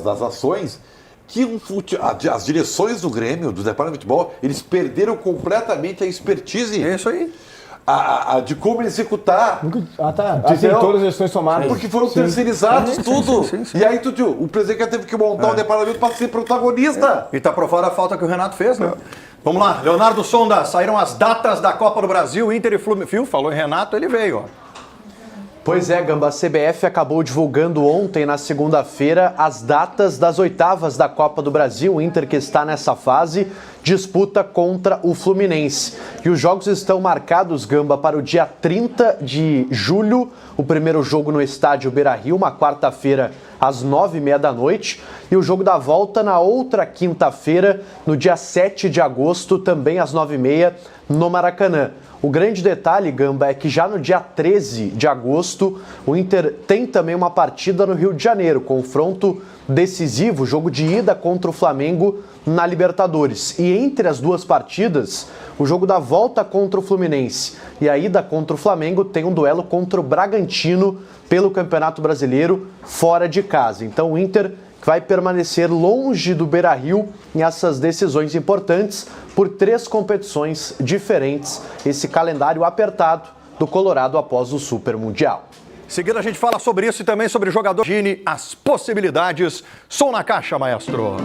das ações que as direções do Grêmio, do departamento de futebol, eles perderam completamente a expertise. É isso aí. De como executar. Tem todas as gestões somadas. Porque foram terceirizados tudo. Sim. E aí, o presidente teve que montar um departamento para ser protagonista. E tá provada a falta que o Renato fez, né? Vamos lá, Leonardo Sonda, saíram as datas da Copa do Brasil, Inter e Fluminense. Falou em Renato, ele veio, ó. Pois é, Gamba, a CBF acabou divulgando ontem, na segunda-feira, as datas das oitavas da Copa do Brasil. O Inter, que está nessa fase, disputa contra o Fluminense. E os jogos estão marcados, Gamba, para o dia 30 de julho, o primeiro jogo no estádio Beira-Rio, uma quarta-feira, às 9h30 da noite. E o jogo da volta na outra quinta-feira, no dia 7 de agosto, também às 9h30, no Maracanã. O grande detalhe, Gamba, é que já no dia 13 de agosto, o Inter tem também uma partida no Rio de Janeiro, confronto decisivo, jogo de ida contra o Flamengo na Libertadores. E entre as duas partidas, o jogo da volta contra o Fluminense e a ida contra o Flamengo tem um duelo contra o Bragantino pelo Campeonato Brasileiro fora de casa. Então o Inter vai permanecer longe do Beira-Rio nessas decisões importantes por 3 competições diferentes, esse calendário apertado do Colorado após o Super Mundial. Em seguida a gente fala sobre isso e também sobre o jogador. Imagine as possibilidades. Som na caixa, maestro.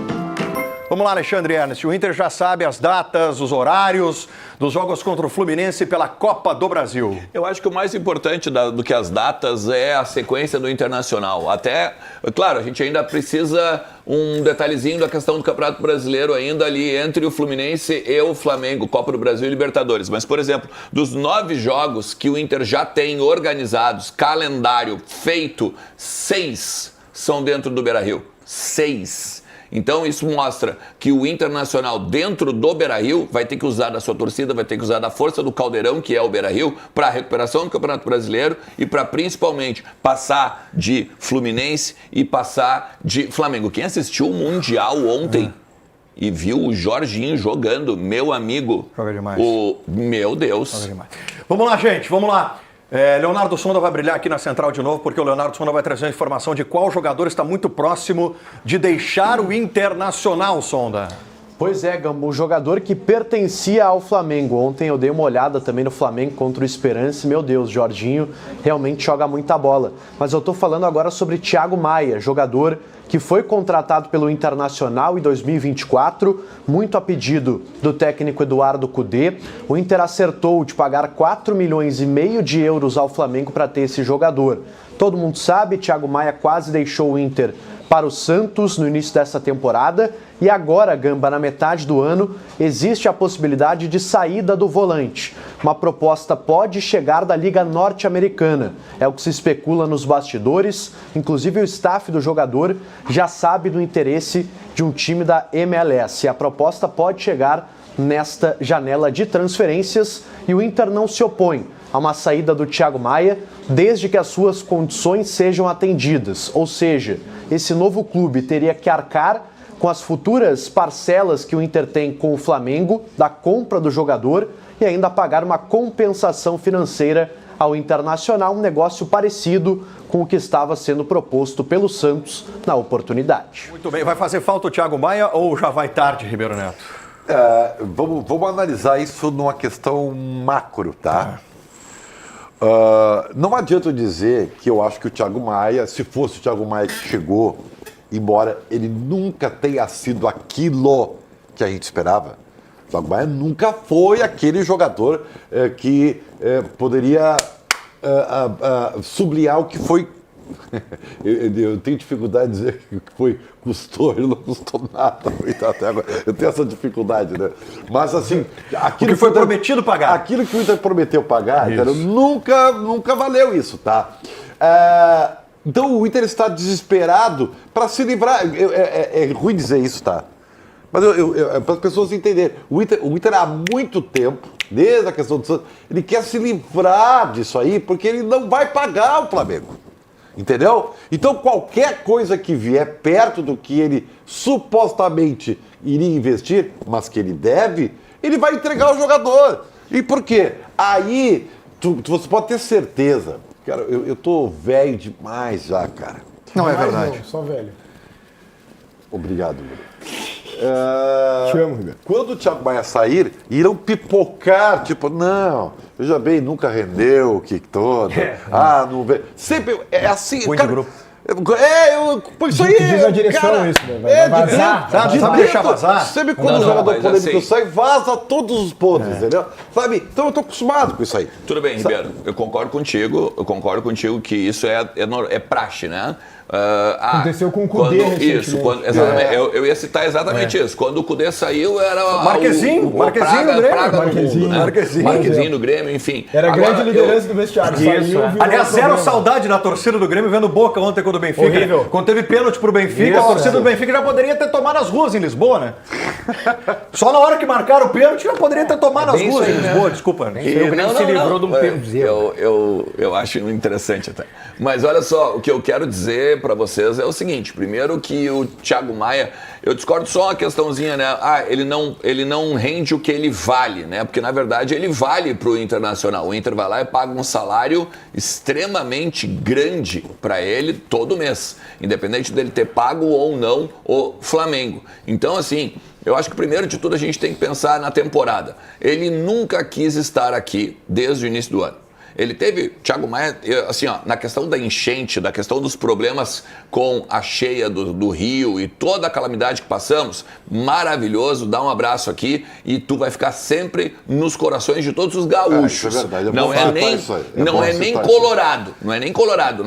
Vamos lá, Alexandre Ernest. O Inter já sabe as datas, os horários dos jogos contra o Fluminense pela Copa do Brasil. Eu acho que o mais importante do que as datas é a sequência do Internacional. Até, claro, a gente ainda precisa um detalhezinho da questão do Campeonato Brasileiro ainda ali entre o Fluminense e o Flamengo, Copa do Brasil e Libertadores. Mas, por exemplo, dos 9 jogos que o Inter já tem organizados, calendário feito, 6 são dentro do Beira-Rio. 6. Então isso mostra que o Internacional dentro do Beira-Rio vai ter que usar da sua torcida, vai ter que usar da força do caldeirão, que é o Beira-Rio, para a recuperação do Campeonato Brasileiro e para principalmente passar de Fluminense e passar de Flamengo. Quem assistiu o Mundial ontem e viu o Jorginho jogando, meu amigo, joga demais. Meu Deus. Joga demais. Vamos lá, gente, vamos lá. Leonardo Sonda vai brilhar aqui na central de novo, porque o Leonardo Sonda vai trazer a informação de qual jogador está muito próximo de deixar o Internacional, Sonda. Pois é, Gamba, o jogador que pertencia ao Flamengo. Ontem eu dei uma olhada também no Flamengo contra o Esperance. Meu Deus, Jorginho realmente joga muita bola. Mas eu estou falando agora sobre Thiago Maia, jogador que foi contratado pelo Internacional em 2024, muito a pedido do técnico Eduardo Cudê. O Inter acertou de pagar 4,5 milhões de euros ao Flamengo para ter esse jogador. Todo mundo sabe, Thiago Maia quase deixou o Inter para o Santos no início dessa temporada e agora, Gamba, na metade do ano, existe a possibilidade de saída do volante. Uma proposta pode chegar da Liga Norte-Americana, é o que se especula nos bastidores, inclusive o staff do jogador já sabe do interesse de um time da MLS. A proposta pode chegar nesta janela de transferências e o Inter não se opõe a uma saída do Thiago Maia, desde que as suas condições sejam atendidas. Ou seja, esse novo clube teria que arcar com as futuras parcelas que o Inter tem com o Flamengo, da compra do jogador, e ainda pagar uma compensação financeira ao Internacional, um negócio parecido com o que estava sendo proposto pelo Santos na oportunidade. Muito bem, vai fazer falta o Thiago Maia ou já vai tarde, Ribeiro Neto? Vamos analisar isso numa questão macro, tá? Não adianta eu dizer que eu acho que o Thiago Maia, se fosse o Thiago Maia que chegou, embora ele nunca tenha sido aquilo que a gente esperava, o Thiago Maia nunca foi aquele jogador que poderia sublinhar o que foi. Eu tenho dificuldade de dizer que foi custou, ele não custou nada até agora. Eu tenho essa dificuldade, né? Mas assim, aquilo que foi prometido pagar. Aquilo que o Inter prometeu pagar, cara, nunca valeu isso, tá? Então o Inter está desesperado para se livrar. É ruim dizer isso, tá? Mas para as pessoas entenderem, o Inter há muito tempo, desde a questão do Santos, ele quer se livrar disso aí, porque ele não vai pagar o Flamengo. Entendeu? Então qualquer coisa que vier perto do que ele supostamente iria investir, mas que ele deve, ele vai entregar o jogador. E por quê? Aí você pode ter certeza. Cara, eu tô velho demais já, cara. Não é verdade. Não, só velho. Obrigado, Bruno. Te amo, Ribeiro. Quando o Thiago Maia sair, irão pipocar, tipo, não, veja bem, nunca rendeu o que todo. Não vê. Sempre é assim, Muito cara. grupo. Isso aí. Diz a direção cara, isso, né? Vai de vazar, dentro, sabe? de Sabe dentro. deixar vazar? Sempre quando Não, o jogador mas polêmico assim- sai, vaza todos os podres, entendeu? Sabe? Então eu tô acostumado com isso aí. Tudo bem, Ribeiro. Eu concordo contigo que isso é praxe, né? Aconteceu com o Cudê recentemente. Isso, exatamente. Eu ia citar exatamente isso. Quando o Cudê saiu, era Marquezinho no Grêmio. praga no mundo, né? Marquezinho. Marquezinho no Grêmio, enfim. Era a Agora, grande liderança do vestiário. Saiu, virou Aliás, zero problema. saudade da torcida do Grêmio vendo Boca ontem contra o Benfica. Horrível. Quando teve pênalti pro Benfica, a torcida do Benfica já poderia ter tomado as ruas em Lisboa, né? Só na hora que marcaram o pênalti já poderia ter tomado as ruas em Lisboa, desculpa. o Grêmio se livrou de um tempo de zero. Eu acho interessante até. Mas olha só, o que eu quero dizer pra vocês é o seguinte. Primeiro que o Thiago Maia, eu discordo só uma questãozinha, né? Ele não rende o que ele vale, né? Porque na verdade ele vale pro Internacional. O Inter vai lá e paga um salário extremamente grande pra ele todo mês, independente dele ter pago ou não o Flamengo. Então, assim, eu acho que primeiro de tudo a gente tem que pensar na temporada. Ele nunca quis estar aqui desde o início do ano. Ele teve, Thiago Maia, assim, ó, na questão da enchente, da questão dos problemas com a cheia do rio e toda a calamidade que passamos, maravilhoso, dá um abraço aqui e tu vai ficar sempre nos corações de todos os gaúchos. Isso é verdade, é não bom é citar nem, isso aí. não é nem colorado, não é nem colorado,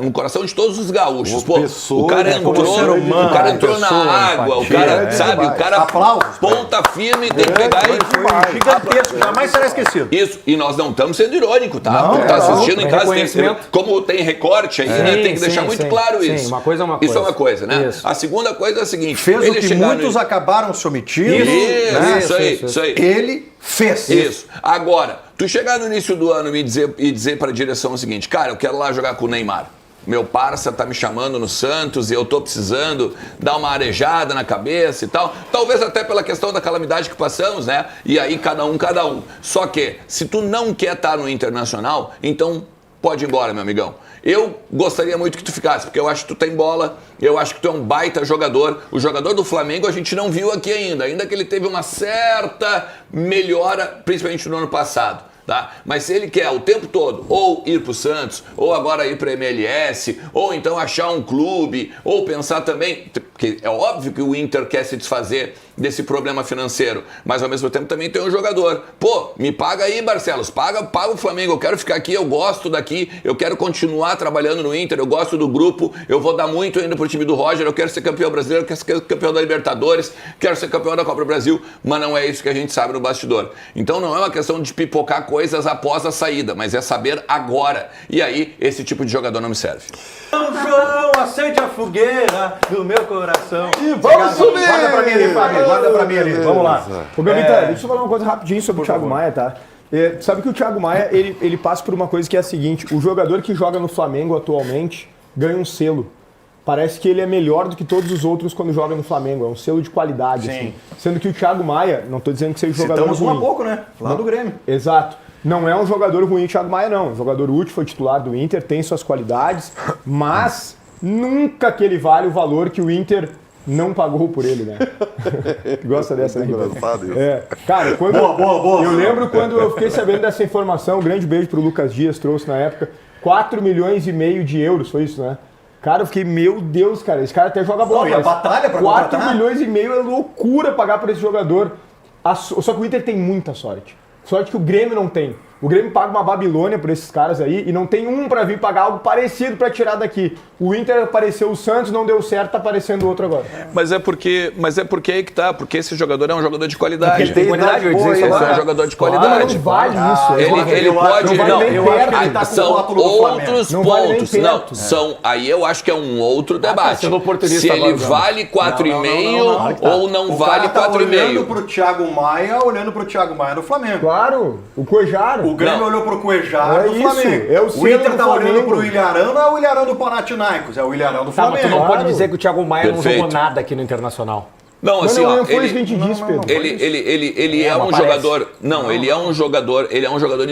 no coração de todos os gaúchos. Pô, pessoa, o cara né, como entrou, ser humano, o cara entrou na pessoa, água, empatia, o cara, sabe, demais. o cara Aplausos, ponta firme, tem que pegar e... Gigantesco, jamais será esquecido. Isso, e nós não estamos sendo irônicos, tá? Não, Tu tá não, assistindo em casa, reconhecimento. como tem recorte aí, né? Tem que deixar muito claro sim, isso. uma coisa é uma Isso é coisa. uma coisa, né? Isso. A segunda coisa é a seguinte: Fez o ele que chegar muitos acabaram se omitindo. Isso aí. Ele fez. Isso. Agora, tu chegar no início do ano e dizer para a direção o seguinte: cara, eu quero lá jogar com o Neymar. Meu parça tá me chamando no Santos e eu tô precisando dar uma arejada na cabeça e tal. Talvez até pela questão da calamidade que passamos, né? E aí cada um. Só que, se tu não quer estar no Internacional, então pode ir embora, meu amigão. Eu gostaria muito que tu ficasse, porque eu acho que tu tem bola, eu acho que tu é um baita jogador. O jogador do Flamengo a gente não viu aqui ainda que ele teve uma certa melhora, principalmente no ano passado. Tá? Mas se ele quer o tempo todo ou ir para o Santos, ou agora ir para a MLS, ou então achar um clube, ou pensar também, porque é óbvio que o Inter quer se desfazer desse problema financeiro, mas ao mesmo tempo também tem um jogador. Pô, me paga aí, Barcelos, paga o Flamengo, eu quero ficar aqui, eu gosto daqui, eu quero continuar trabalhando no Inter, eu gosto do grupo, eu vou dar muito ainda pro time do Roger, eu quero ser campeão brasileiro, eu quero ser campeão da Libertadores, quero ser campeão da Copa do Brasil, mas não é isso que a gente sabe no bastidor. Então não é uma questão de pipocar coisas após a saída, mas é saber agora. E aí, esse tipo de jogador não me serve. São João, acende a fogueira do meu coração. E vamos subir! Guarda pra mim ali, Fábio. Guarda pra mim ali. Vamos lá. Ô, Gavita, deixa eu falar uma coisa rapidinho sobre o Thiago Maia, tá? Sabe que o Thiago Maia, ele passa por uma coisa que é a seguinte: o jogador que joga no Flamengo atualmente ganha um selo. Parece que ele é melhor do que todos os outros quando joga no Flamengo. É um selo de qualidade, assim. Sendo que o Thiago Maia, não tô dizendo que seja jogador Citamos ruim. um a pouco, né? Lá do Grêmio. Exato. Não é um jogador ruim o Thiago Maia, não. Um jogador útil, foi titular do Inter, tem suas qualidades, mas nunca que ele vale o valor que o Inter não pagou por ele, né? Gosta dessa, né? Engraçado isso. Cara, quando Boa. eu lembro quando eu fiquei sabendo dessa informação, um grande beijo pro Lucas Dias, trouxe na época, 4,5 milhões de euros, foi isso, né? Cara, eu fiquei, meu Deus, cara, esse cara até joga bola. Não, e a mas batalha pra 4,5 contratar? milhões é loucura pagar por esse jogador. Só que o Inter tem muita sorte. Sorte que o Grêmio não tem. O Grêmio paga uma Babilônia por esses caras aí e não tem um pra vir pagar algo parecido pra tirar daqui. O Inter apareceu, o Santos não deu certo, tá aparecendo outro agora. Mas é porque aí que tá, porque esse jogador é um jogador de qualidade. Ele tem qualidade, eu ia dizer isso Ele é agora. um jogador de Claro, qualidade. não vale isso. Ele pode... não vale nem perto. ele tá com o São rótulo do Flamengo. outros Não vale nem pontos. perto. Aí eu acho que é um outro debate. sendo oportunista Se ele agora, Bruno. vale 4,5 ou não vale Tá olhando 4,5. pro Thiago Maia, olhando pro Thiago Maia no Flamengo. Claro, o Cuejaro. O Grêmio Não. olhou pro Cuejaro É do isso, Flamengo. é o o selo Inter do tá olhando Flamengo. pro Ilharão, não é o Ilharão do Panathinaikos, é o Ilharão do Tá, mas tu Flamengo. não Claro. pode dizer que o Thiago Maia não Perfeito. jogou nada aqui no Internacional. Não, assim, ó, não foi isso que a gente disse, Pedro. ele é um parece. jogador. Não, ele é um jogador